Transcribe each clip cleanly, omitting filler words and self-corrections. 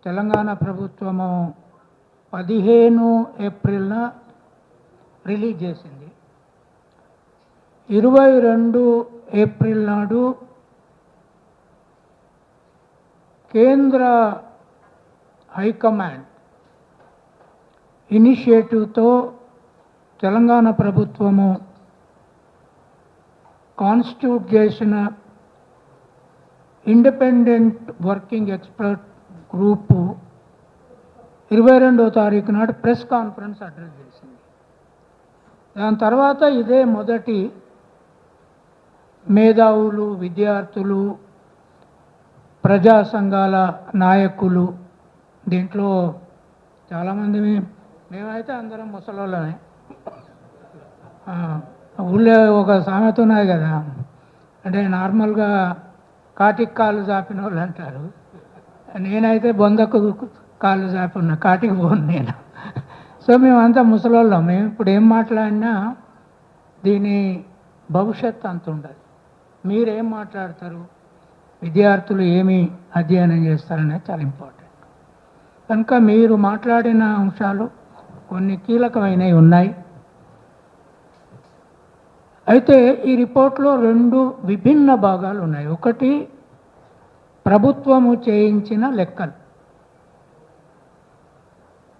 తెలంగాణ ప్రభుత్వము 15 ఏప్రిల్న రిలీజ్ చేసింది. 22 ఏప్రిల్ నాడు కేంద్ర హైకమాండ్ ఇనిషియేటివ్తో తెలంగాణ ప్రభుత్వము కాన్స్టిట్యూట్ చేసిన ఇండిపెండెంట్ వర్కింగ్ ఎక్స్పర్ట్ గ్రూపు 22వ తారీఖు నాడు ప్రెస్ కాన్ఫరెన్స్ అడ్రస్ చేసింది. దాని తర్వాత ఇదే మొదటి మేధావులు, విద్యార్థులు, ప్రజా సంఘాల నాయకులు, దీంట్లో చాలామంది, మేమైతే అందరం ముసలోళ్ళమే. ఊళ్ళో ఒక సామెత ఉన్నది కదా, అంటే నార్మల్గా కాటికి కాళ్ళు చాపిన వాళ్ళు అంటారు. నేనైతే బొందకు కాళ్ళు చాపి ఉన్నా, కాటికి పోను నేను. సో మేమంతా ముసలోళ్ళం. మేము ఇప్పుడు ఏం మాట్లాడినా దీని భవిష్యత్తు అంత ఉండదు. మీరేం మాట్లాడతారు, విద్యార్థులు ఏమి అధ్యయనం చేస్తారనేది చాలా ఇంపార్టెంట్. కనుక మీరు మాట్లాడిన అంశాలు కొన్ని కీలకమైనవి ఉన్నాయి. అయితే ఈ రిపోర్ట్లో 2 విభిన్న భాగాలు ఉన్నాయి. ఒకటి ప్రభుత్వము చేయించిన లెక్కలు.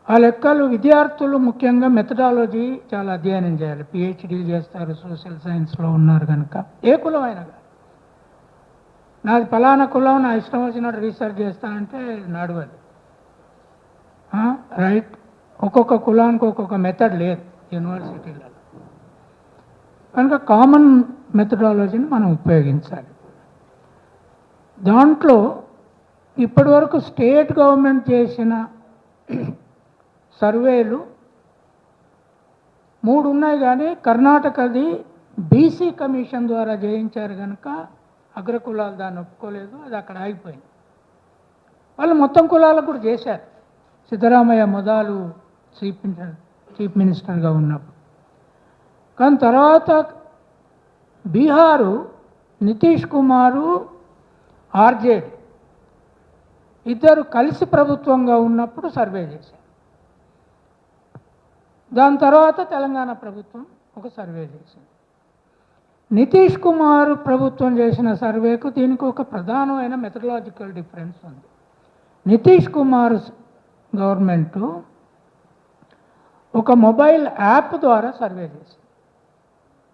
ఆ లెక్కలు విద్యార్థులు ముఖ్యంగా మెథడాలజీ చాలా అధ్యయనం చేయాలి. పిహెచ్డీలు చేస్తారు, సోషల్ సైన్స్లో ఉన్నారు కనుక. ఏ కులమైనా నాది ఫలానా కులం, నా ఇష్టం వచ్చినట్టు రీసెర్చ్ చేస్తానంటే నడవదు. రైట్, ఒక్కొక్క కులానికి ఒక్కొక్క మెథడ్ లేదు యూనివర్సిటీలలో. కనుక కామన్ మెథడాలజీని మనం ఉపయోగించాలి. దాంట్లో ఇప్పటి వరకు స్టేట్ గవర్నమెంట్ చేసిన సర్వేలు 3 ఉన్నాయి, కానీ కర్ణాటకది బీసీ కమిషన్ ద్వారా చేయించారు కనుక అగ్రకులాలు దాన్ని ఒప్పుకోలేదు, అది అక్కడ ఆగిపోయింది. వాళ్ళు మొత్తం కులాలకు కూడా చేశారు, సిద్ధరామయ్య మొదలు చీఫ్ మినిస్టర్గా ఉన్నప్పుడు. కానీ తర్వాత బీహారు నితీష్ కుమారు, ఆర్జేడీ ఇద్దరు కలిసి ప్రభుత్వంగా ఉన్నప్పుడు సర్వే చేశారు. దాని తర్వాత తెలంగాణ ప్రభుత్వం ఒక సర్వే చేసింది. నితీష్ కుమార్ ప్రభుత్వం చేసిన సర్వేకు దీనికి ఒక ప్రధానమైన మెథడలాజికల్ డిఫరెన్స్ ఉంది. నితీష్ కుమార్ గవర్నమెంటు ఒక మొబైల్ యాప్ ద్వారా సర్వే చేసింది.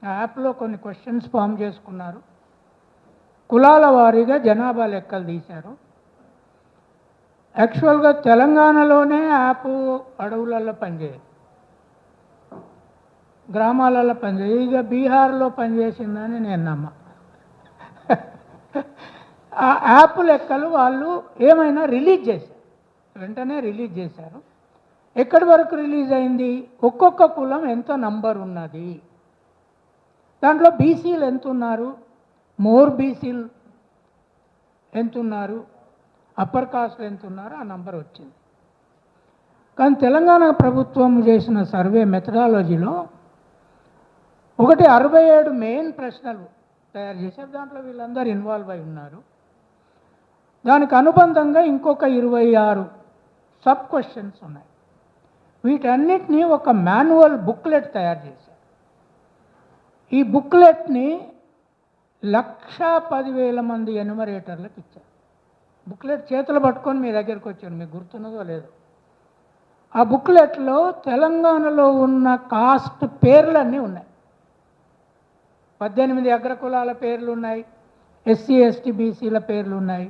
ఆ యాప్లో కొన్ని క్వశ్చన్స్ ఫామ్ చేసుకున్నారు, కులాల వారీగా జనాభా లెక్కలు తీశారు. యాక్చువల్గా తెలంగాణలోనే యాప్ అడవులలో పనిచేయదు, గ్రామాలలో పనిచేయదు. ఇక బీహార్లో పనిచేసిందని నేను నమ్మ. ఆ యాప్ లెక్కలు వాళ్ళు ఏమైనా రిలీజ్ చేశారు, వెంటనే రిలీజ్ చేశారు. ఎక్కడి వరకు రిలీజ్ అయింది, ఒక్కొక్క కులం ఎంత నంబర్ ఉన్నది, దాంట్లో బీసీలు ఎంత ఉన్నారు, మోర్ బీసీలు ఎంత ఉన్నారు, అప్పర్ కాస్ట్లు ఎంత ఉన్నారు, ఆ నంబర్ వచ్చింది. కానీ తెలంగాణ ప్రభుత్వం చేసిన సర్వే మెథడాలజీలో 67 మెయిన్ ప్రశ్నలు తయారు చేశారు. దాంట్లో వీళ్ళందరూ ఇన్వాల్వ్ అయి ఉన్నారు. దానికి అనుబంధంగా ఇంకొక 26 సబ్ క్వశ్చన్స్ ఉన్నాయి. వీటన్నిటినీ ఒక మాన్యువల్ బుక్లెట్ తయారు చేశారు. ఈ బుక్లెట్ని 1,10,000 మంది ఎన్యుమరేటర్లకు ఇచ్చారు. బుక్లెట్ చేతులు పట్టుకొని మీ దగ్గరికి వచ్చాను, మీకు గుర్తున్నదో లేదో. ఆ బుక్లెట్లో తెలంగాణలో ఉన్న కాస్ట్ పేర్లన్నీ ఉన్నాయి. 18 అగ్రకులాల పేర్లు ఉన్నాయి, ఎస్సీ ఎస్టీ బీసీల పేర్లు ఉన్నాయి.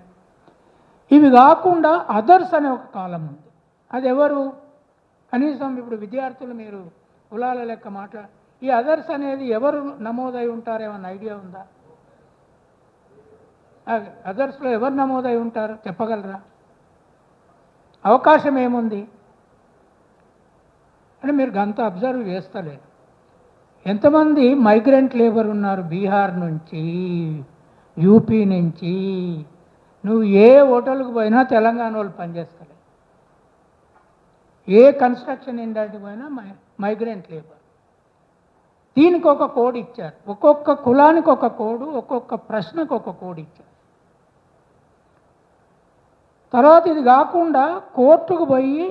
ఇవి కాకుండా అదర్స్ అనే ఒక కాలం ఉంది. అది ఎవరు, కనీసం ఇప్పుడు విద్యార్థులు మీరు కులాల లెక్క ఈ అదర్స్ అనేది ఎవరు నమోదై ఉంటారేమన్న ఐడియా ఉందా? అదర్స్లో ఎవరు నమోదై ఉంటారు చెప్పగలరా? అవకాశం ఏముంది అని మీరు గంత అబ్జర్వ్ చేస్తలేరు. ఎంతమంది మైగ్రెంట్ లేబర్ ఉన్నారు బీహార్ నుంచి, యూపీ నుంచి. నువ్వు ఏ హోటల్కి పోయినా తెలంగాణ వాళ్ళు పనిచేస్తలే, ఏ కన్స్ట్రక్షన్ ఇండస్ట్రీకి పోయినా మైగ్రెంట్ లేబర్. దీనికి ఒక కోడ్ ఇచ్చారు, ఒక్కొక్క కులానికి ఒక కోడు, ఒక్కొక్క ప్రశ్నకు ఒక కోడ్ ఇచ్చారు. తర్వాత ఇది కాకుండా కోర్టుకు పోయి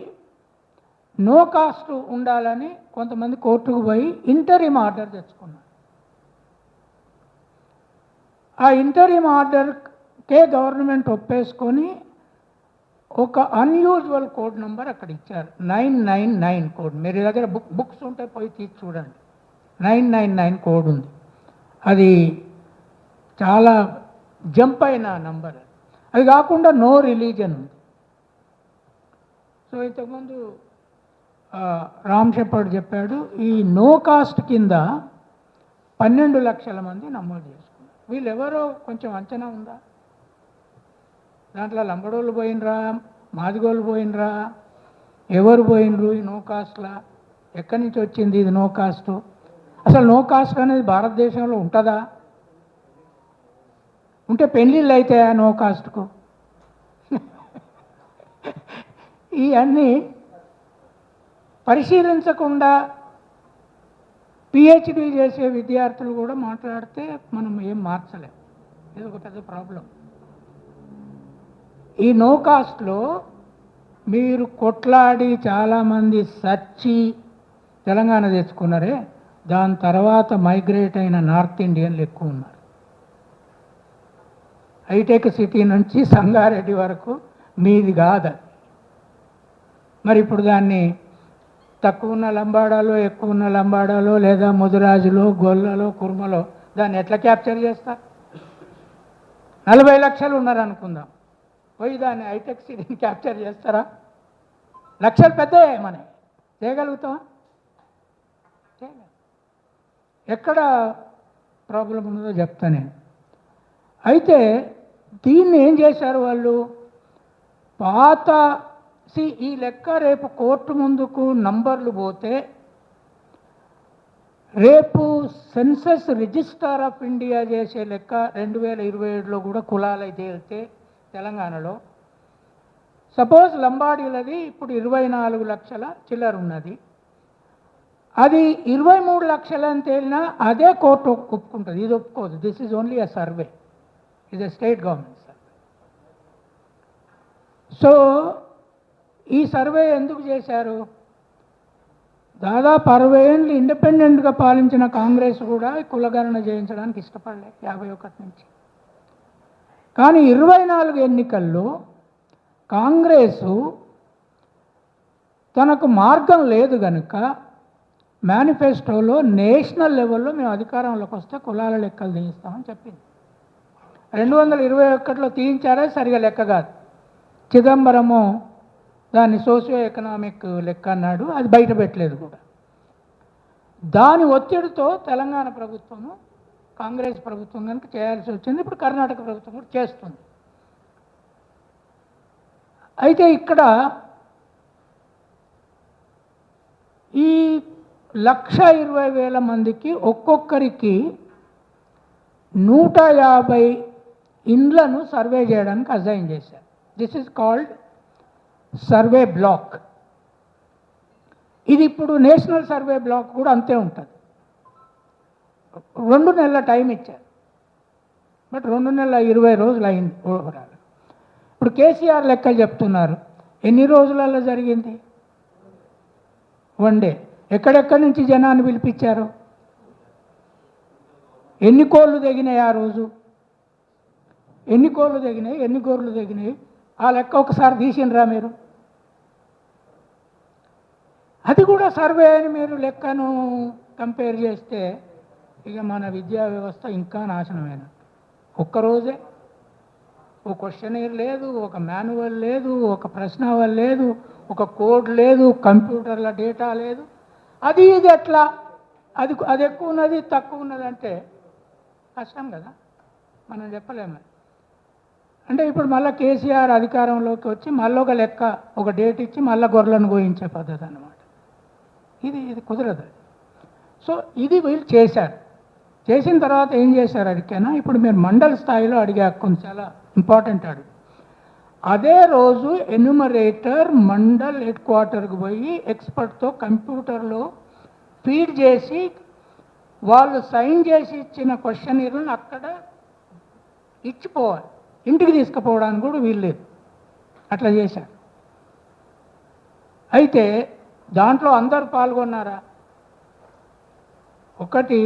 నో కాస్ట్ ఉండాలని కొంతమంది కోర్టుకు పోయి ఇంటరిమ్ ఆర్డర్ తెచ్చుకున్నారు. ఆ ఇంటరిమ్ ఆర్డర్కే గవర్నమెంట్ ఒప్పేసుకొని ఒక అన్యూజువల్ కోడ్ నెంబర్ అక్కడ ఇచ్చారు, 999 కోడ్. మీరు దగ్గర బుక్స్ ఉంటే పోయి తీసి చూడండి, 999 కోడ్ ఉంది. అది చాలా జంప్ అయిన నంబర్. అది కాకుండా నో రిలీజన్ ఉంది. సో ఇంతకుముందు రామ్ షెపర్డ్ చెప్పాడు, ఈ నో కాస్ట్ కింద 12 లక్షల మంది నమోదు చేసుకున్నారు. వీళ్ళెవరో కొంచెం అంచనా ఉందా? దాంట్లో లంబడోళ్ళు పోయినరా, మాదిగోళ్ళు పోయినరా, ఎవరు పోయినరు ఈ నో కాస్ట్లా? ఎక్కడి నుంచి వచ్చింది ఇది నో కాస్ట్? అసలు నో కాస్ట్ అనేది భారతదేశంలో ఉంటుందా? ఉంటే పెళ్ళిళ్ళు అవుతాయా నో కాస్ట్కు? ఇవన్నీ పరిశీలించకుండా పిహెచ్డీ చేసే విద్యార్థులు కూడా మాట్లాడితే మనం ఏం మార్చలేం. ఇది ఒక పెద్ద ప్రాబ్లం. ఈ నో కాస్ట్లో మీరు కొట్లాడి చాలామంది సచ్చి తెలంగాణ తెచ్చుకున్నారే, దాని తర్వాత మైగ్రేట్ అయిన నార్త్ ఇండియన్లు ఎక్కువ ఉన్నారు. హైటెక్ సిటీ నుంచి సంగారెడ్డి వరకు మీది కాదు. మరి ఇప్పుడు దాన్ని తక్కువ ఉన్న లంబాడాలో, ఎక్కువ ఉన్న లంబాడాలో, లేదా ముదిరాజులో, గొల్లలో, కుర్మలో దాన్ని ఎట్లా క్యాప్చర్ చేస్తారు? 40 లక్షలు ఉన్నారనుకుందాం, పోయి దాన్ని హైటెక్ సిటీని క్యాప్చర్ చేస్తారా? లక్షలు పెద్దయే మనకి, చేయగలుగుతామా? ఎక్కడ ప్రాబ్లం ఉన్నదో చెప్తా నేను. అయితే దీన్ని ఏం చేశారు వాళ్ళు? పాత ఈ లెక్క రేపు కోర్టు ముందుకు నంబర్లు పోతే, రేపు సెన్సస్ రిజిస్ట్రార్ ఆఫ్ ఇండియా చేసే లెక్క 2027లో కూడా కులాలు తేలితే తెలంగాణలో, సపోజ్ లంబాడీలది ఇప్పుడు 24 లక్షల చిల్లర ఉన్నది, అది 23 లక్షలు అని తేలినా అదే కోర్టు ఒప్పుకుంటుంది, ఇది ఒప్పుకోదు. This is only a survey, ఇది స్టేట్ గవర్నమెంట్ సర్వే. సో ఈ సర్వే ఎందుకు చేశారు? దాదాపు 60 ఏళ్ళు ఇండిపెండెంట్గా పాలించిన కాంగ్రెస్ కూడా కులగణన చేయించడానికి ఇష్టపడలే 51 నుంచి. కానీ 24 ఎన్నికల్లో కాంగ్రెసు తనకు మార్గం లేదు కనుక మేనిఫెస్టోలో నేషనల్ లెవెల్లో మేము అధికారంలోకి వస్తే కులాల లెక్కలు తీయిస్తామని చెప్పింది. 221లో తీయించారే సరిగా లెక్క కాదు. చిదంబరము దాన్ని సోషియో ఎకనామిక్ లెక్క అన్నాడు, అది బయట పెట్టలేదు కూడా. దాని ఒత్తిడితో తెలంగాణ ప్రభుత్వము, కాంగ్రెస్ ప్రభుత్వం కనుక చేయాల్సి వచ్చింది. ఇప్పుడు కర్ణాటక ప్రభుత్వం కూడా చేస్తుంది. అయితే ఇక్కడ ఈ 1,20,000 మందికి ఒక్కొక్కరికి 150 ఇండ్లను సర్వే చేయడానికి అసైన్ చేశారు. This is called survey block. ఇది ఇప్పుడు నేషనల్ సర్వే బ్లాక్ కూడా అంతే ఉంటుంది. 2 నెలల టైం ఇచ్చారు, బట్ 2 నెలల 20 రోజులు అయింది ఓవరాల్. ఇప్పుడు కేసీఆర్ లెక్కలు చెప్తున్నారు, ఎన్ని రోజులలో జరిగింది? 1 డే. ఎక్కడెక్కడి నుంచి జనాన్ని పిలిపించారు? ఎన్ని కోళ్ళు తెగినాయి ఆ రోజు? ఎన్ని కోళ్ళు తెగినాయి, ఎన్ని గొర్రెలు తెగినాయి? ఆ లెక్క ఒకసారి తీసినరా మీరు? అది కూడా సర్వే అని మీరు లెక్కను కంపేర్ చేస్తే ఇక మన విద్యా వ్యవస్థ ఇంకా నాశనమైన. ఒక్కరోజే ఒక క్వశ్చనీర్ లేదు, ఒక మాన్యువల్ లేదు, ఒక ప్రశ్నావళి లేదు, ఒక కోడ్ లేదు, కంప్యూటర్ల డేటా లేదు. అది ఇది ఎట్లా? అది ఎక్కువ ఉన్నది తక్కువ ఉన్నది అంటే కష్టం కదా, మనం చెప్పలేము. అంటే ఇప్పుడు మళ్ళీ కేసీఆర్ అధికారంలోకి వచ్చి మళ్ళీ ఒక లెక్క, ఒక డేట్ ఇచ్చి మళ్ళీ గొర్రెలను గోయించే పద్ధతి అన్నమాట. ఇది కుదరదు. సో ఇది వీళ్ళు చేశారు. చేసిన తర్వాత ఏం చేశారు అడిగానా? ఇప్పుడు మీరు మండల స్థాయిలో అడిగే కొంచెం చాలా ఇంపార్టెంట్ అడుగు. అదే రోజు ఎన్యూమరేటర్ మండల్ హెడ్ క్వార్టర్కి పోయి ఎక్స్పర్ట్తో కంప్యూటర్లో ఫీడ్ చేసి వాళ్ళు సైన్ చేసి ఇచ్చిన క్వశ్చనీర్లను అక్కడ ఇచ్చిపోవాలి. ఇంటికి తీసుకుపోవడానికి కూడా వీల్లేదు. అట్లా చేశారు. అయితే దాంట్లో అందరు పాల్గొన్నారా? ఒకటి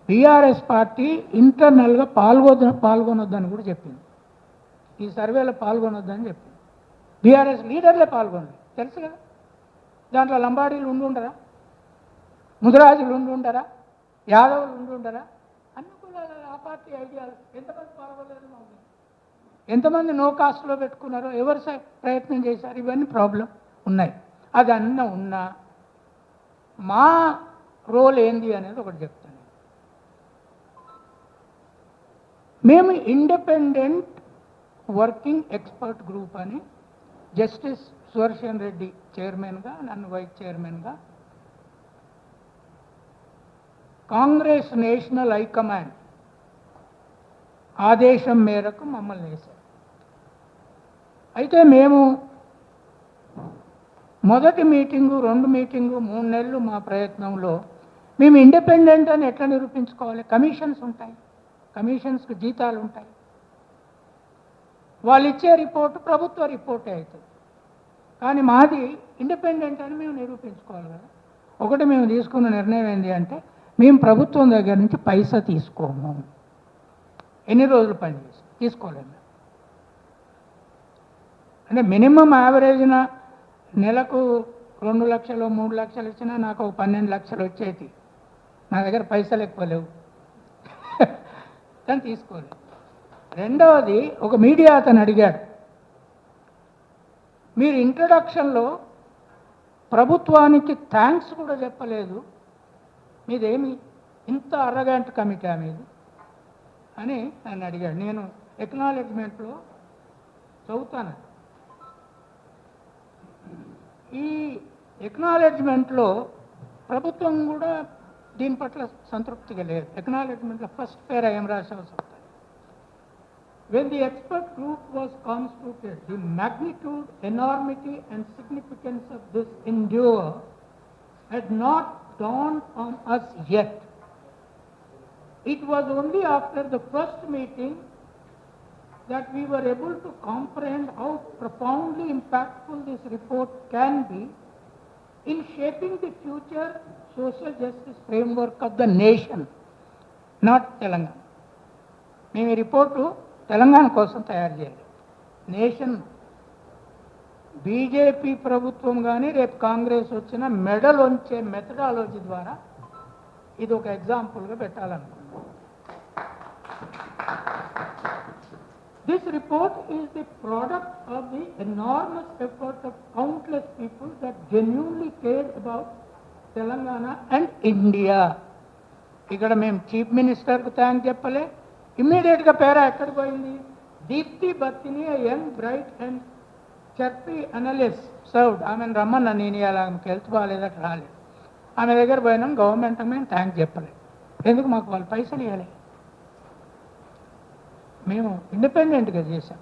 బీఆర్ఎస్ పార్టీ ఇంటర్నల్గా పాల్గొనొద్దని కూడా చెప్పింది. ఈ సర్వేలో పాల్గొనొద్దని చెప్పింది. బీఆర్ఎస్ లీడర్లే పాల్గొనరు, తెలుసు కదా. దాంట్లో లంబాడీలు ఉండుండరా, ముదిరాజులు ఉండుండరా, యాదవులు ఉండుండరా? అన్ని కూడా ఆ పార్టీ ఐడియాలు. ఎంతమంది పాల్గొనలేదు? ఎంతమంది నో కాస్ట్లో పెట్టుకున్నారో, ఎవరు ప్రయత్నం చేశారు? ఇవన్నీ ప్రాబ్లం ఉన్నాయి. అది అన్న ఉన్నా మా రోల్ ఏంది అనేది ఒకటి చెప్తాను. మేము ఇండిపెండెంట్ వర్కింగ్ ఎక్స్పర్ట్ గ్రూప్ అని జస్టిస్ సుదర్శన్ రెడ్డి చైర్మన్గా, నన్ను వైస్ చైర్మన్గా, కాంగ్రెస్ నేషనల్ హైకమాండ్ ఆదేశం మేరకు మమ్మల్ని వేశారు. అయితే మేము మొదటి మీటింగు, 2 మీటింగు, 3 నెలలు మా ప్రయత్నంలో మేము ఇండిపెండెంట్ అని ఎట్లా నిరూపించుకోవాలి? కమిషన్స్ ఉంటాయి, కమిషన్స్కి జీతాలు ఉంటాయి. వాళ్ళు ఇచ్చే రిపోర్టు ప్రభుత్వ రిపోర్టే అవుతుంది. కానీ మాది ఇండిపెండెంట్ అని మేము నిరూపించుకోవాలి కదా. ఒకటి మేము తీసుకున్న నిర్ణయం ఏంటి అంటే, మేము ప్రభుత్వం దగ్గర నుంచి పైసా తీసుకోము. ఎన్ని రోజులు పనిచేసి తీసుకోలేము. అంటే మినిమం యావరేజ్న నెలకు 2 లక్షలు 3 లక్షలు ఇచ్చినా నాకు 12 లక్షలు వచ్చేది. నా దగ్గర పైసలు ఎక్కువ లేవు కానీ తీసుకోలేదు. రెండవది, ఒక మీడియా అతను అడిగాడు, మీరు ఇంట్రడక్షన్లో ప్రభుత్వానికి థ్యాంక్స్ కూడా చెప్పలేదు, మీదేమి ఇంత అరగంట కమిటీ మీది అని నన్ను అడిగాడు. నేను ఎక్నాలెడ్జ్మెంట్లో చదువుతాను. ఈ ఎక్నాలెడ్జ్మెంట్లో ప్రభుత్వం కూడా దీని పట్ల సంతృప్తిగా లేదు. ఎక్నాలెడ్జ్మెంట్లో ఫస్ట్ పేరా ఏం రాసాల్సి వస్తుంది? When the expert group was constituted, the magnitude, enormity and significance of this endeavor had not dawned on us yet. It was only after the first meeting that we were able to comprehend how profoundly impactful this report can be in shaping the future social justice framework of the nation, not Telangana. మేము ఈ report Telangana కోసం తయారు చేయాలి. Nation BJP ప్రభుత్వం కానీ రేపు కాంగ్రెస్ వచ్చిన medal వచ్చే మెథడాలజీ ద్వారా ఇది ఒక ఎగ్జాంపుల్గా పెట్టాలనుకున్నాను. This report is the product of the enormous effort of countless people that genuinely cared about Telangana and India. ఇక్కడ మేము చీఫ్ మినిస్టర్కు థ్యాంక్ చెప్పలే. ఇమ్మీడియట్గా పేరా ఎక్కడికి పోయింది? Deepti Battini, young bright and chirpy analyst served. ఆమెను రమ్మన్నా, నేను ఇలా ఆమెకు హెల్త్ బాగాలేదట రాలేదు. ఆమె దగ్గర పోయినాం, గవర్నమెంట్ మేము థ్యాంక్ చెప్పలేదు. ఎందుకు? మాకు వాళ్ళు పైసలు ఇవ్వలే. మేము ఇండిపెండెంట్గా చేశాం.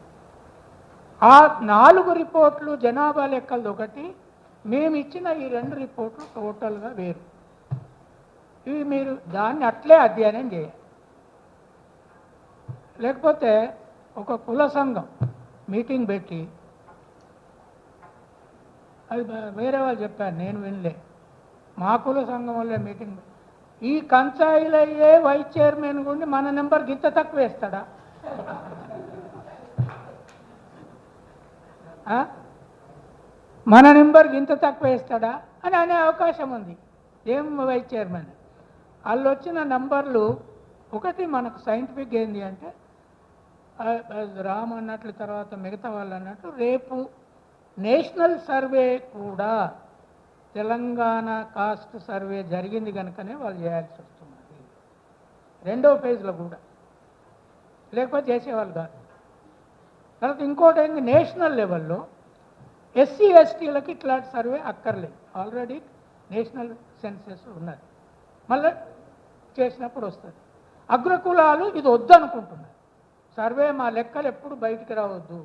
ఆ 4 రిపోర్ట్లు జనాభా లెక్కలది ఒకటి, మేము ఇచ్చిన ఈ 2 రిపోర్ట్లు టోటల్గా వేరు. ఇవి మీరు దాన్ని అట్లే అధ్యయనం చేయాలి. లేకపోతే ఒక కుల సంఘం మీటింగ్ పెట్టి, అది వేరే వాళ్ళు చెప్పారు, నేను వినలే, మా కుల సంఘం వల్లే మీటింగ్, ఈ కంచాయిలు అయ్యే వైస్ చైర్మన్ గుండి మన నెంబర్ గింత తక్కువ వేస్తాడా? మన నెంబర్ గింత తక్కువ వేస్తాడా అని అనే అవకాశం ఉంది. ఏం వైస్ చైర్మన్ వాళ్ళు వచ్చిన నంబర్లు ఒకటి మనకు సైంటిఫిక్ ఏంది అంటే, రామ్ అన్నట్లు తర్వాత మిగతా వాళ్ళు అన్నట్టు రేపు నేషనల్ సర్వే కూడా తెలంగాణ కాస్ట్ సర్వే జరిగింది కనుకనే వాళ్ళు చేయాల్సి వస్తున్నది. 2వ ఫేజ్లో కూడా, లేకపోతే చేసేవాళ్ళు కాదు. తర్వాత ఇంకోటి ఏంది, నేషనల్ లెవెల్లో ఎస్సీ ఎస్టీలకి ఇట్లాంటి సర్వే అక్కర్లేదు. ఆల్రెడీ నేషనల్ సెన్సెస్ ఉన్నది, మళ్ళీ చేసినప్పుడు వస్తుంది. అగ్రకులాలు ఇది వద్దనుకుంటున్నారు. సర్వే మా లెక్కలు ఎప్పుడు బయటికి రావద్దు,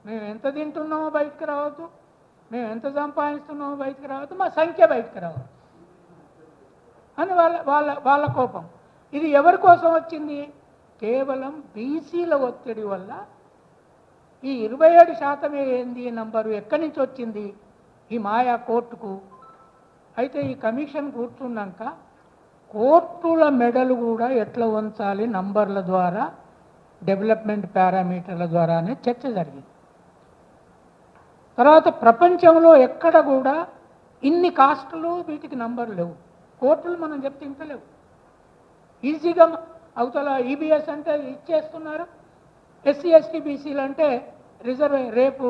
మేము ఎంత తింటున్నామో బయటికి రావద్దు, మేము ఎంత సంపాదిస్తున్నామో బయటికి రావద్దు, మా సంఖ్య బయటికి రావద్దు అని వాళ్ళ కోపం. ఇది ఎవరి కోసం వచ్చింది? కేవలం బీసీల ఒత్తిడి వల్ల ఈ 27% ఏంది ఈ నంబరు ఎక్కడి నుంచి వచ్చింది ఈ మాయా కోర్టుకు? అయితే ఈ కమిషన్ కూర్చున్నాక కోర్టుల మెడలు కూడా ఎట్లా వంచాలి నంబర్ల ద్వారా, డెవలప్మెంట్ పారామీటర్ల ద్వారానే చర్చ జరిగింది. తర్వాత ప్రపంచంలో ఎక్కడ కూడా ఇన్ని కాస్టులు వీటికి నంబర్లు లేవు. కోర్టులు మనం చెప్తే ఇంత లేవు. ఈజీగా అవతల ఈబీఎస్ అంటే ఇచ్చేస్తున్నారు, ఎస్సీ ఎస్టీ బీసీలు అంటే రేపు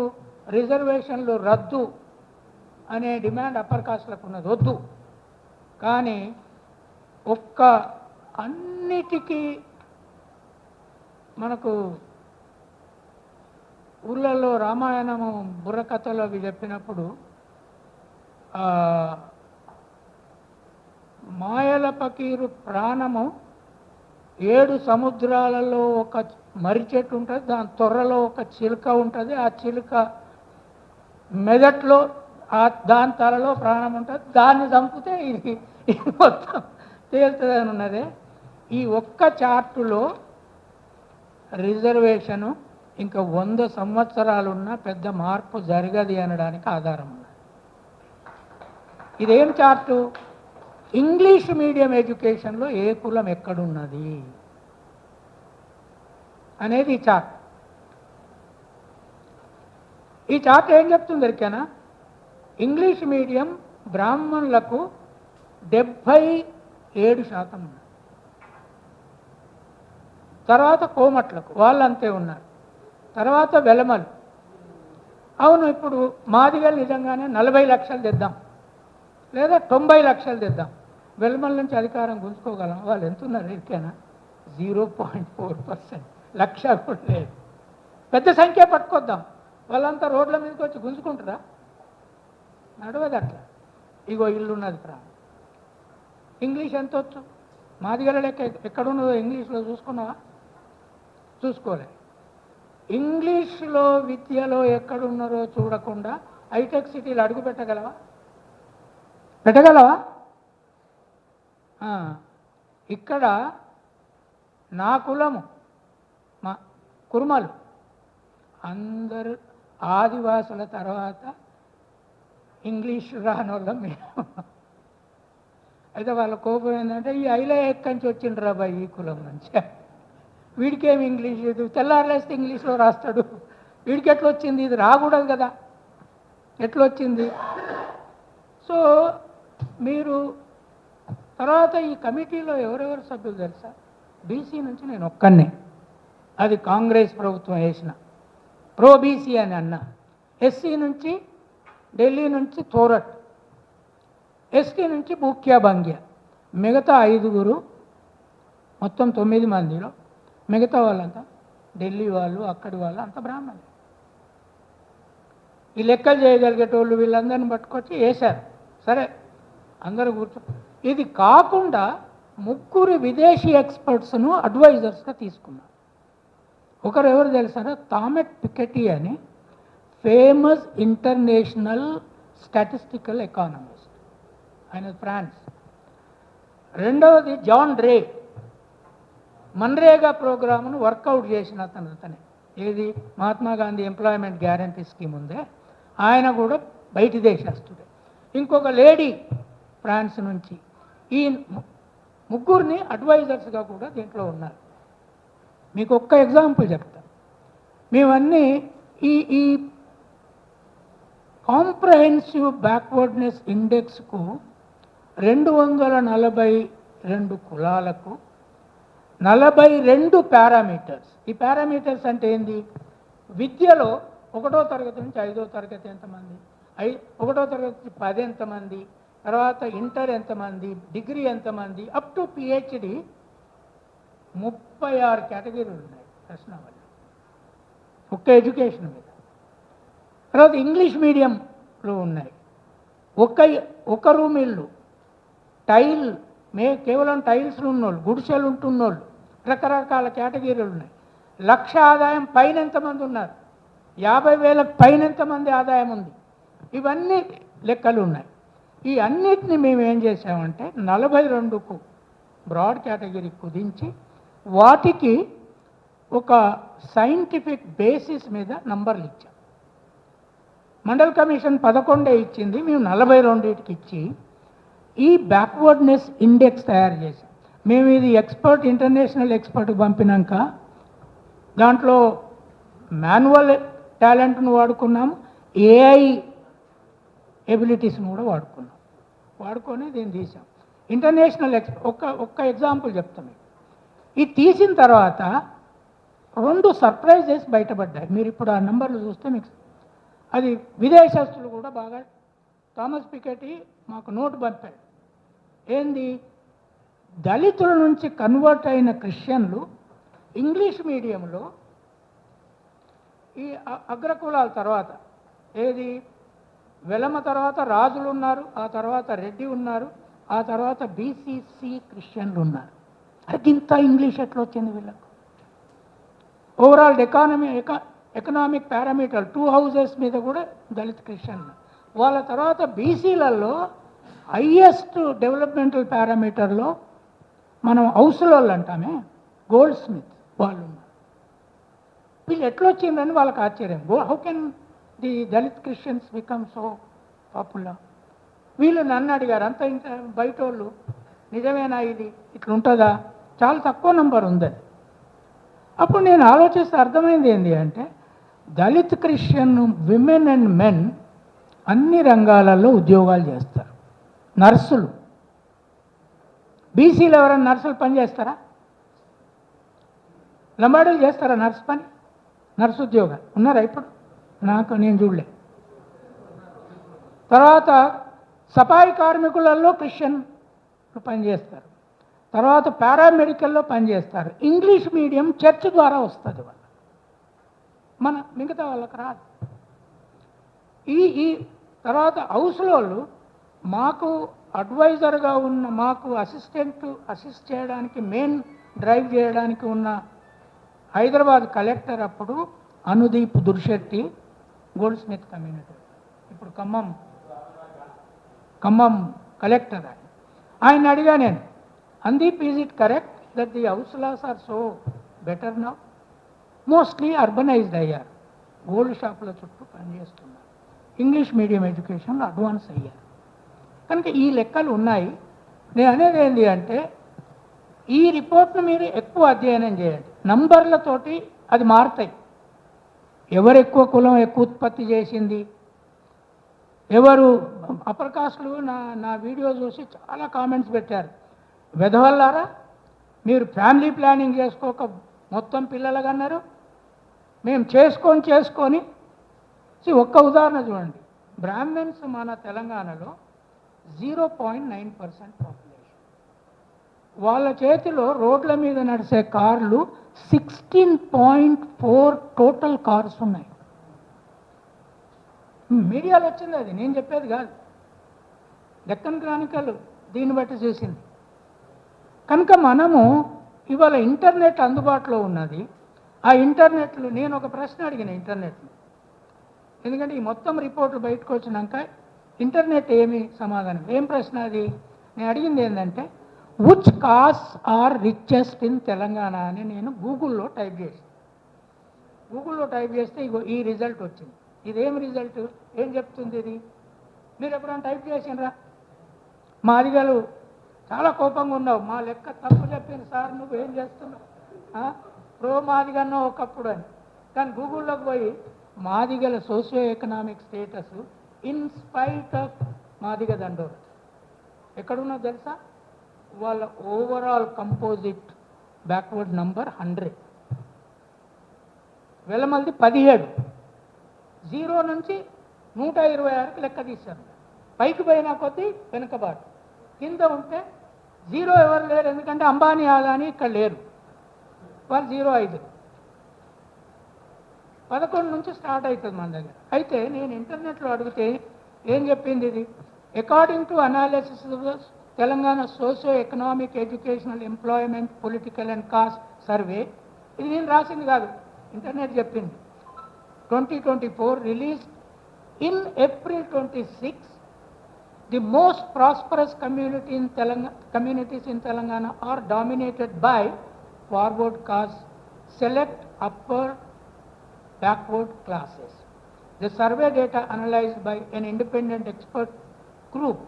రిజర్వేషన్లు రద్దు అనే డిమాండ్ అప్పర్ కాస్ట్లకు ఉన్నది, వద్దు. కానీ అన్నిటికీ మనకు ఊళ్ళల్లో రామాయణము బుర్రకథలు అవి చెప్పినప్పుడు మాయల పకీరు ప్రాణము 7 సముద్రాలలో ఒక మర్రి చెట్టు ఉంటుంది, దాని తొర్రలో ఒక చిలుక ఉంటుంది, ఆ చిలుక మెదట్లో దాని తలలో ప్రాణం ఉంటుంది, దాన్ని చంపితే ఇది మొత్తం తేలుతుందని ఉన్నదే. ఈ ఒక్క చార్టులో రిజర్వేషను ఇంకా 100 సంవత్సరాలున్నా పెద్ద మార్పు జరగది అనడానికి ఆధారం ఉన్నది. ఇదేం చార్టు? ఇంగ్లీష్ మీడియం ఎడ్యుకేషన్లో ఏ కులం ఎక్కడున్నది అనేది ఈ చార్ట్. ఈ చార్ట్ ఏం చెప్తుంది ఎరికేనా? ఇంగ్లీష్ మీడియం బ్రాహ్మణులకు 77% ఉన్నారు. తర్వాత కోమట్లకు వాళ్ళంతే ఉన్నారు. తర్వాత వెలమలు. అవును, ఇప్పుడు మాదిగలు నిజంగానే 40 లక్షలు తెద్దాం లేదా 90 లక్షలు తెద్దాం, వెలమల నుంచి అధికారం గుంజుకోగలం. వాళ్ళు ఎంత ఉన్నారు ఎరికేనా? 0.4%. లక్ష కూడా లేదు. పెద్ద సంఖ్య పట్టుకొద్దాం, వాళ్ళంతా రోడ్ల మీదకి వచ్చి గుంజుకుంటారా? నడవదు అట్లా. ఇగో ఇల్లున్నది ప్రాణం. ఇంగ్లీష్ ఎంత వచ్చు? మాదిగల లెక్క ఎక్కడున్నదో ఇంగ్లీష్లో చూసుకున్నావా? చూసుకోలే. ఇంగ్లీష్లో విద్యలో ఎక్కడున్నారో చూడకుండా హైటెక్ సిటీలు అడుగు పెట్టగలవా? ఇక్కడ నా కులము మా కుర్మలు అందరూ ఆదివాసుల తర్వాత ఇంగ్లీష్ రానోళ్ళం మేము. అయితే వాళ్ళ కోపం ఏంటంటే ఈ ఐలే ఎక్కడి నుంచి వచ్చిండ్రు రాబాయి ఈ కులం నుంచి, వీడికేమి ఇంగ్లీష్ ఇది, తెల్లారలేస్తే ఇంగ్లీష్లో రాస్తాడు, వీడికి ఎట్లా వచ్చింది? ఇది రాకూడదు కదా, ఎట్లా వచ్చింది? సో మీరు తర్వాత ఈ కమిటీలో ఎవరెవరు సభ్యులు తెలుసా? బీసీ నుంచి నేను ఒక్కనే, అది కాంగ్రెస్ ప్రభుత్వం వేసిన ప్రో బీసీ అని అన్నా. ఎస్సీ నుంచి ఢిల్లీ నుంచి తోరట్, ఎస్టీ నుంచి బూక్యా బంగ్యా, మిగతా 5 మొత్తం 9 మందిలో మిగతా వాళ్ళంతా ఢిల్లీ వాళ్ళు, అక్కడి వాళ్ళు అంతా బ్రాహ్మణులు. ఈ లెక్కలు చేయగలిగేటోళ్ళు వీళ్ళందరిని పట్టుకొచ్చి వేశారు. సరే అందరూ కూర్చో. ఇది కాకుండా 3 విదేశీ ఎక్స్పర్ట్స్ను అడ్వైజర్స్గా తీసుకున్నారు. ఒకరు ఎవరు తెలుసారా? థామెట్ పికెటీ అని ఫేమస్ ఇంటర్నేషనల్ స్టాటిస్టికల్ ఎకానమిస్ట్, ఆయన ఫ్రాన్స్. రెండవది జాన్ రే, మన్రేగా ప్రోగ్రామ్ను వర్కౌట్ చేసిన అతనే. ఏది? Mahatma Gandhi employment guarantee scheme ఉందే, ఆయన కూడా బయటి దేశస్తుడే. ఇంకొక లేడీ ఫ్రాన్స్ నుంచి. ఈ 3 అడ్వైజర్స్గా కూడా దీంట్లో ఉన్నారు. మీకు ఒక్క ఎగ్జాంపుల్ చెప్తా. మేమన్నీ ఈ కాంప్రహెన్సివ్ బ్యాక్వర్డ్నెస్ ఇండెక్స్కు 242 కులాలకు 42 పారామీటర్స్. ఈ పారామీటర్స్ అంటే ఏంది? విద్యలో 1వ తరగతి నుంచి 5వ తరగతి ఎంతమంది, 1వ తరగతి నుంచి 10 ఎంతమంది, తర్వాత ఇంటర్ ఎంతమంది, డిగ్రీ ఎంతమంది, అప్ టు పిహెచ్డి 36 కేటగిరీలు ఉన్నాయి ప్రశ్నావళి ఒక్క ఎడ్యుకేషన్ మీద. తర్వాత ఇంగ్లీష్ మీడియంలో ఉన్నాయి. ఒక రూమ్ ఇల్లు, టైల్ కేవలం టైల్స్లు ఉన్నోళ్ళు, గుడిసెలు ఉంటున్నోళ్ళు, రకరకాల కేటగిరీలు ఉన్నాయి. 1,00,000 ఆదాయం పైన ఎంతమంది ఉన్నారు, 50,000 పైన ఎంతమంది ఆదాయం ఉంది, ఇవన్నీ లెక్కలు ఉన్నాయి. ఈ అన్నిటిని మేము ఏం చేసామంటే 42కు బ్రాడ్ కేటగిరీ కుదించి వాటికి ఒక సైంటిఫిక్ బేసిస్ మీద నంబర్లు ఇచ్చాం. మండల్ కమిషన్ 11 ఇచ్చింది, మేము 42కి ఇచ్చి ఈ బ్యాక్వర్డ్నెస్ ఇండెక్స్ తయారు చేసాం. మేము ఇది ఎక్స్పర్ట్, ఇంటర్నేషనల్ ఎక్స్పర్ట్కి పంపినాక దాంట్లో మాన్యువల్ టాలెంట్ను వాడుకున్నాము, ఏఐ ఎబిలిటీస్ని కూడా వాడుకొని దీన్ని తీసాం. ఇంటర్నేషనల్ ఒక్క ఎగ్జాంపుల్ చెప్తాను. ఇది తీసిన తర్వాత 2 సర్ప్రైజెస్ బయటపడ్డాయి. మీరు ఇప్పుడు ఆ నెంబర్లు చూస్తే మీకు అది విదేశస్తులు కూడా బాగా, థామస్ పికెటీ మాకు నోటు పంపాడు. ఏంది, దళితుల నుంచి కన్వర్ట్ అయిన క్రిస్టియన్లు ఇంగ్లీష్ మీడియంలో ఈ అగ్రకులాల తర్వాత, ఏది వెలమ తర్వాత రాజులు ఉన్నారు, ఆ తర్వాత రెడ్డి ఉన్నారు, ఆ తర్వాత బీసీసీ క్రిస్టియన్లు ఉన్నారు. అది ఇంత ఇంగ్లీష్ ఎట్లా వచ్చింది వీళ్ళకు? ఓవరాల్ ఎకనామిక్ పారామీటర్ 2 హౌజెస్ మీద కూడా దళిత క్రిస్టియన్లు. వాళ్ళ తర్వాత బీసీలలో హయ్యెస్ట్ డెవలప్మెంటల్ పారామీటర్లో మనం హౌస్లో అంటామే గోల్డ్ స్మిత్ వాళ్ళు ఉన్నారు. వీళ్ళు ఎట్లా వచ్చిందని వాళ్ళకి ఆశ్చర్యం. How can the Dalit Christians become so popular? వీళ్ళు నన్ను అడిగారు, అంత ఇంత బయట వాళ్ళు నిజమేనా, ఇది ఇట్లుంటుందా? చాలా తక్కువ నంబర్ ఉంది. అప్పుడు నేను ఆలోచిస్తే అర్థమైంది ఏంటి అంటే, Dalit Christian women and men అన్ని రంగాలలో ఉద్యోగాలు చేస్తారు. నర్సులు, బీసీలు ఎవరైనా నర్సులు పని చేస్తారా? లంబాడీలు చేస్తారా నర్సు పని? నర్సు ఉద్యోగాలు ఉన్నారా ఇప్పుడు? నేను చూడలే. తర్వాత సఫాయి కార్మికులలో క్రిస్టియన్లు పనిచేస్తారు. తర్వాత పారామెడికల్లో పనిచేస్తారు. ఇంగ్లీష్ మీడియం చర్చ్ ద్వారా వస్తుంది వాళ్ళు, మన మిగతా వాళ్ళకి రాదు. ఈ తర్వాత హౌస్లో మాకు అడ్వైజర్గా ఉన్న, మాకు అసిస్ట్ చేయడానికి, మెయిన్ డ్రైవ్ చేయడానికి ఉన్న హైదరాబాద్ కలెక్టర్ అప్పుడు Anudeep Durishetty, goldsmith community, ఇప్పుడు ఖమ్మం కలెక్టర్. ఆయన అడిగా నేను, Anudeep, is it correct that the house loss are so better now? Mostly urbanised అయ్యారు, గోల్డ్ షాపుల చుట్టూ పనిచేస్తున్నారు, ఇంగ్లీష్ మీడియం ఎడ్యుకేషన్లో అడ్వాన్స్ అయ్యారు. కనుక ఈ లెక్కలు ఉన్నాయి. నేను అనేది ఏంటి అంటే, ఈ రిపోర్ట్ను మీరు ఎక్కువ అధ్యయనం చేయండి. నంబర్లతోటి అది మారుతాయి. ఎవరు ఎక్కువ కులం ఎక్కువ ఉత్పత్తి చేసింది, ఎవరు అప్పర్ కాస్ట్లు నా వీడియో చూసి చాలా కామెంట్స్ పెట్టారు. వెధవల్లారా, మీరు ఫ్యామిలీ ప్లానింగ్ చేసుకోక మొత్తం పిల్లలుగా అన్నారు, మేము చేసుకొని ఒక్క ఉదాహరణ చూడండి. బ్రాహ్మణ్స్ మన తెలంగాణలో 0.9% పాపులేషన్. వాళ్ళ చేతిలో రోడ్ల మీద నడిచే కార్లు 16.4 టోటల్ కార్స్ ఉన్నాయి. మీడియాలో వచ్చింది, అది నేను చెప్పేది కాదు. డెక్కన్ క్రానికల్ దీన్ని బట్టి చూసింది. కనుక మనము ఇవాళ ఇంటర్నెట్ అందుబాటులో ఉన్నది. ఆ ఇంటర్నెట్లో నేను ఒక ప్రశ్న అడిగిన ఇంటర్నెట్లో, ఎందుకంటే ఈ మొత్తం రిపోర్ట్లు బయటకు వచ్చినాక ఇంటర్నెట్ ఏమి సమాధానం, ఏం ప్రశ్న అది? నేను అడిగింది ఏంటంటే, which caste are richest in Telangana అని నేను గూగుల్లో టైప్ చేస్తే ఇగో ఈ రిజల్ట్ వచ్చింది. ఇదేం రిజల్ట్, ఏం చెప్తుంది ఇది? మీరు ఎప్పుడైనా టైప్ చేసినరా? మాదిగలు చాలా కోపంగా ఉన్నావు, మా లెక్క తప్పు చెప్పింది సార్, నువ్వు ఏం చేస్తున్నావు, ప్రో మాదిగన్నో ఒకప్పుడు అని. కానీ గూగుల్లోకి పోయి మాదిగల socio economic status in spite of Madiga Dandora ఎక్కడున్నా తెలుసా? వాళ్ళ ఓవరాల్ కంపోజిట్ బ్యాక్వర్డ్ నంబర్ 100, వెలమల్ది 17, 0 నుంచి 126కి లెక్క తీశారు. పైకి పోయినా కొద్దీ వెనుకబాటు, కింద ఉంటే 0 ఎవరు లేరు, ఎందుకంటే అంబానీ ఆదాని ఇక్కడ లేరు, వాళ్ళు 0.5, 11 నుంచి స్టార్ట్ అవుతుంది మన దగ్గర. అయితే నేను ఇంటర్నెట్లో అడిగితే ఏం చెప్పింది ఇది? According to analysis Telangana socio economic educational employment political and caste survey, ఇది నేను రాసింది కాదు, ఇంటర్నెట్ చెప్పింది. 2024 release in April 26, the most prosperous communities in Telangana are dominated by forward caste select upper backward classes. The survey data analyzed by an independent expert group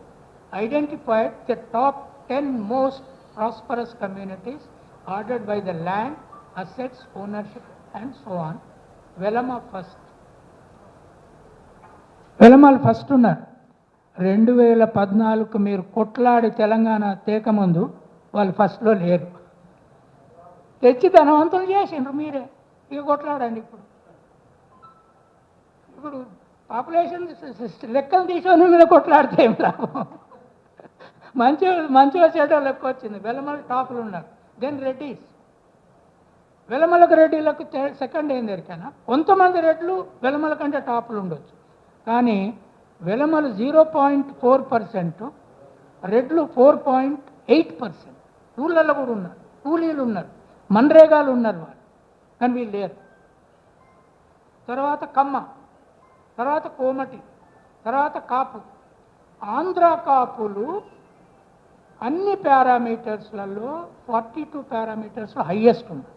identified the top 10 most prosperous communities ordered by the land, assets, ownership and so on. Velama first. వెలమలు first ఉన్నారు. 2014కు మీరు కొట్లాడి తెలంగాణ తేకముందు వాళ్ళు ఫస్ట్లో లేరు. తెచ్చి ధనవంతులు చేసిండ్రు మీరే. ఇక కొట్లాడండి. ఇప్పుడు పాపులేషన్ లెక్కలు తీసుకొని మీద కొట్లాడితే ఏం లాభం? మంచిగా చెడ్డలు ఎక్కువ వచ్చింది. వెలమల టాపులు ఉన్నారు. దెన్ రెడ్డిస్. వెలమలకు రెడ్డిలకు సెకండ్ ఏం దొరికానా? కొంతమంది రెడ్లు వెలమల కంటే టాపులు ఉండొచ్చు. కానీ వెలమలు 0.4%, రెడ్లు 4.8%. ఊళ్ళల్లో కూడా ఉన్నారు, కూలీలు ఉన్నారు, మన్రేగాలు ఉన్నారు వాళ్ళు, కానీ వీళ్ళు లేరు. తర్వాత కమ్మ, తర్వాత కోమటి, తర్వాత కాపు. ఆంధ్ర కాపులు అన్ని పారామీటర్స్లలో 42 పారామీటర్స్లో హయ్యెస్ట్ ఉంది.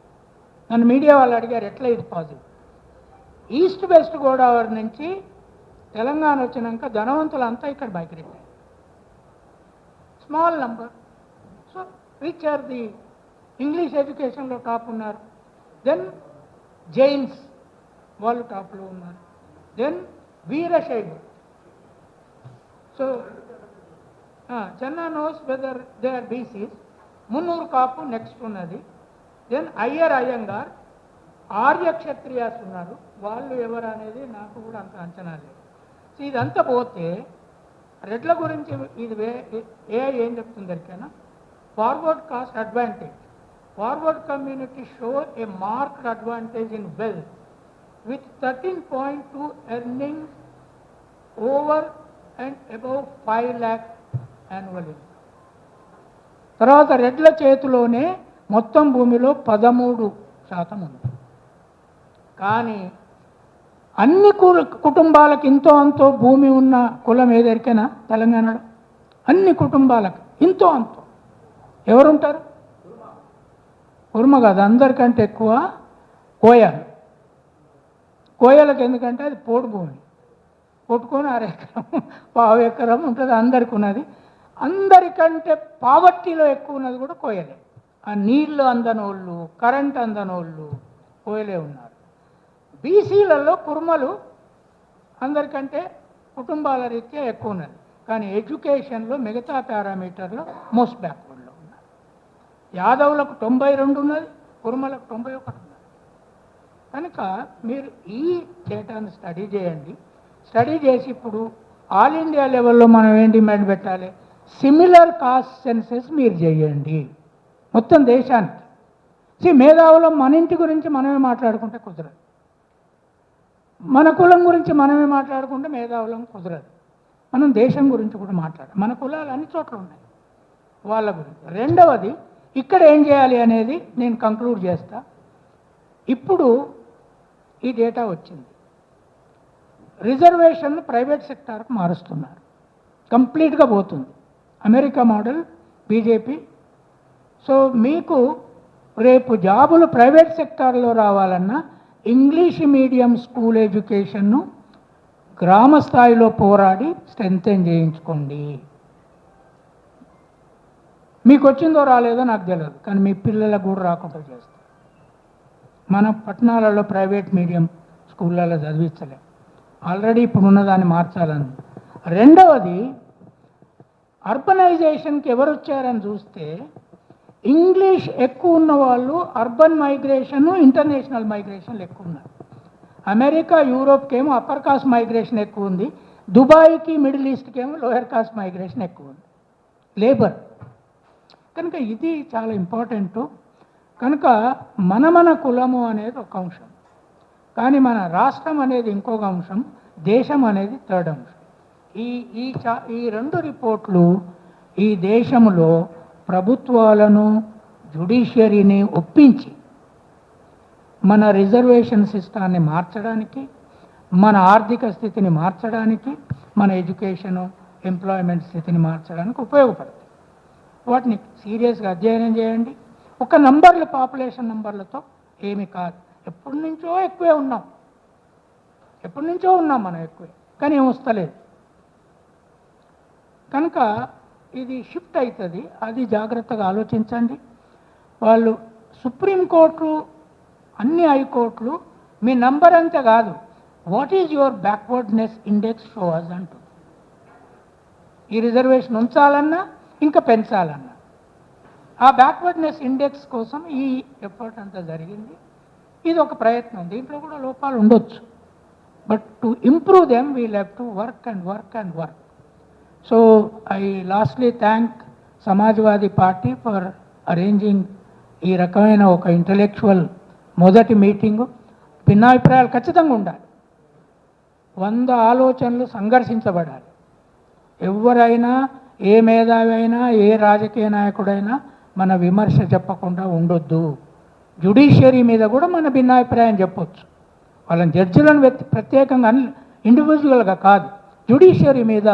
నన్ను మీడియా వాళ్ళు అడిగారు ఎట్లా ఇది పాజిటివ్. ఈస్ట్ వెస్ట్ గోదావరి నుంచి తెలంగాణ వచ్చినాక ధనవంతులంతా ఇక్కడ మైగ్రేట్ అయ్యారు. Small number. So which are the English ఎడ్యుకేషన్లో టాప్ ఉన్నారు. దెన్ జైన్స్ వాళ్ళు టాప్లో ఉన్నారు. దెన్ వీరశైవులు. సో చెన్నా knows whether they are BCs. Munnuru Kapu next ఉన్నది. దెన్ అయ్యంగార్, ఆర్య క్షత్రియాస్ ఉన్నారు. వాళ్ళు ఎవరు అనేది నాకు కూడా అంత అంచనా లేదు. సో ఇదంతా పోతే రెడ్ల గురించి ఇది ఏం చెప్తుంది దొరికేనా? Forward caste advantage. Forward community show a marked advantage in wealth with 13.2 earning over and above 5 lakh annually. తర్వాత రెడ్ల చేతిలోనే మొత్తం భూమిలో 13% ఉంది. కానీ అన్ని కుటుంబాలకు ఇంతో అంతో భూమి ఉన్న కులం ఏదరికైనా తెలంగాణలో అన్ని కుటుంబాలకు ఇంతో అంతో ఎవరుంటారు? కుర్మ కాదు, అందరికంటే ఎక్కువ కోయాలు. కోయలకు ఎందుకంటే అది పోడు భూమి, కొట్టుకొని 1/2 ఎకరం 1/2 ఎకరం ఉంటుంది, అందరికి ఉన్నది. అందరికంటే పావర్టీలో ఎక్కువ ఉన్నది కూడా కోయలే. ఆ నీళ్లు అందనోళ్ళు, కరెంట్ అందనోళ్ళు కోయలే ఉన్నారు. బీసీలలో కుర్మలు అందరికంటే కుటుంబాల రీత్యా ఎక్కువ ఉన్నది. కానీ ఎడ్యుకేషన్లో మిగతా పారామీటర్లో మోస్ట్ బ్యాక్వర్డ్లో ఉన్నారు. యాదవులకు 92 ఉన్నది, కుర్మలకు 91 ఉన్నది. కనుక మీరు ఈ డేటాను స్టడీ చేయండి. స్టడీ చేసి ఇప్పుడు ఆల్ ఇండియా లెవెల్లో మనం ఏం డిమాండ్ పెట్టాలి? సిమిలర్ కాస్ట్ సెన్సెస్ మీరు చేయండి మొత్తం దేశానికి. మేధావులం మన ఇంటి గురించి మనమే మాట్లాడుకుంటే కుదరదు, మన కులం గురించి మనమే మాట్లాడుకుంటే మేధావులం కుదరదు. మనం దేశం గురించి కూడా మాట్లాడాలి. మన కులాలు అన్ని చోట్ల ఉన్నాయి, వాళ్ళ గురించి. రెండవది, ఇక్కడ ఏం చేయాలి అనేది నేను కంక్లూడ్ చేస్తా. ఇప్పుడు ఈ డేటా వచ్చింది, రిజర్వేషన్ ప్రైవేట్ సెక్టార్కు మారుస్తున్నారు, కంప్లీట్గా పోతుంది. America model, BJP. సో మీకు రేపు జాబులు ప్రైవేట్ సెక్టార్లో రావాలన్నా ఇంగ్లీష్ మీడియం స్కూల్ ఎడ్యుకేషన్ను గ్రామ స్థాయిలో పోరాడి స్ట్రెంథెన్ చేయించుకోండి. మీకు వచ్చిందో రాలేదో నాకు తెలియదు, కానీ మీ పిల్లలకు కూడా రాకుండా చేస్తారు. మన పట్టణాలలో ప్రైవేట్ మీడియం స్కూళ్ళలో చదివించలేం. ఆల్రెడీ ఇప్పుడు ఉన్నదాన్ని మార్చాలని. రెండవది, అర్బనైజేషన్కి ఎవరు వచ్చారని చూస్తే ఇంగ్లీష్ ఎక్కువ ఉన్న వాళ్ళు అర్బన్ మైగ్రేషను, ఇంటర్నేషనల్ మైగ్రేషన్లు ఎక్కువ ఉన్నారు. అమెరికా, యూరోప్కి ఏమో అప్పర్ కాస్ట్ మైగ్రేషన్ ఎక్కువ ఉంది, దుబాయ్కి, మిడిల్ ఈస్ట్కి ఏమో లోయర్ కాస్ట్ మైగ్రేషన్ ఎక్కువ ఉంది, లేబర్. కనుక ఇది చాలా ఇంపార్టెంటు. కనుక మన కులము అనేది ఒక అంశం, కానీ మన రాష్ట్రం అనేది ఇంకొక అంశం, దేశం అనేది థర్డ్ అంశం. ఈ రెండు రిపోర్ట్లు ఈ దేశంలో ప్రభుత్వాలను, జ్యుడిషియరీని ఒప్పించి మన రిజర్వేషన్ సిస్టాన్ని మార్చడానికి, మన ఆర్థిక స్థితిని మార్చడానికి, మన ఎడ్యుకేషను, ఎంప్లాయ్మెంట్ స్థితిని మార్చడానికి ఉపయోగపడుతుంది. వాటిని సీరియస్గా అధ్యయనం చేయండి. ఒక నంబర్లు, పాపులేషన్ నంబర్లతో ఏమి కాదు. ఎప్పటి నుంచో ఎక్కువే ఉన్నాం, ఎప్పటి నుంచో ఉన్నాం మనం ఎక్కువే, కానీ ఏం వస్తలేదు. కనుక ఇది షిఫ్ట్ అవుతుంది, అది జాగ్రత్తగా ఆలోచించండి. వాళ్ళు సుప్రీంకోర్టు, అన్ని హైకోర్టులు మీ నంబర్ అంతే కాదు, what is your backwardness index show us అంటూ. ఈ రిజర్వేషన్ ఉంచాలన్నా ఇంకా పెంచాలన్నా ఆ బ్యాక్వర్డ్నెస్ ఇండెక్స్ కోసం ఈ ఎఫర్ట్ అంతా జరిగింది. ఇది ఒక ప్రయత్నం, దీంట్లో కూడా లోపాలు ఉండొచ్చు, but to improve them we'll have to work and work and work. So I lastly thank Samajwadi party for arranging ఈ రకమైన ఒక ఇంటలెక్చువల్ మొదటి మీటింగు. భిన్నాభిప్రాయాలు ఖచ్చితంగా ఉండాలి, 100 ఆలోచనలు సంఘర్షించబడాలి. ఎవరైనా, ఏ మేధావి అయినా, ఏ రాజకీయ నాయకుడైనా మన విమర్శ చెప్పకుండా ఉండొద్దు. జ్యుడిషియరీ మీద కూడా మన భిన్నాభిప్రాయం చెప్పొచ్చు, వాళ్ళని జడ్జిలను ప్రత్యేకంగా ఇండివిజువల్గా కాదు, జ్యుడిషియరీ మీద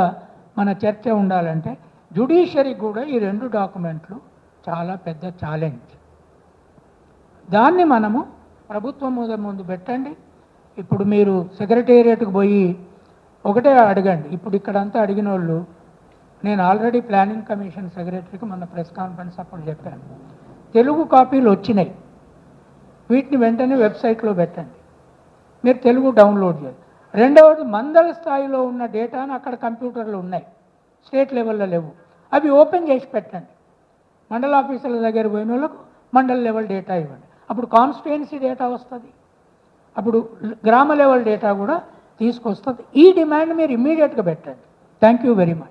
మన చర్చ ఉండాలంటే జ్యుడిషియరీకి కూడా ఈ 2 డాక్యుమెంట్లు చాలా పెద్ద ఛాలెంజ్. దాన్ని మనము ప్రభుత్వం ముందు పెట్టండి. ఇప్పుడు మీరు సెక్రటేరియట్కి పోయి ఒకటే అడగండి. ఇప్పుడు ఇక్కడంతా అడిగిన వాళ్ళు, నేను ఆల్రెడీ ప్లానింగ్ కమిషన్ సెక్రటరీకి మన ప్రెస్ కాన్ఫరెన్స్ అప్పుడు చెప్పాను, తెలుగు కాపీలు వచ్చినాయి, వీటిని వెంటనే వెబ్సైట్లో పెట్టండి, మీరు తెలుగు డౌన్లోడ్ చేయాలి. రెండవది, మండల స్థాయిలో ఉన్న డేటాను అక్కడ కంప్యూటర్లు ఉన్నాయి, స్టేట్ లెవెల్లో లేవు, అవి ఓపెన్ చేసి పెట్టండి. మండల ఆఫీసుల దగ్గర పోయిన వాళ్ళకు మండల లెవెల్ డేటా ఇవ్వండి, అప్పుడు కాన్స్టిట్యుయెన్సీ డేటా వస్తుంది, అప్పుడు గ్రామ లెవెల్ డేటా కూడా తీసుకొస్తుంది. ఈ డిమాండ్ మీరు ఇమ్మీడియట్గా పెట్టండి. Thank you very much.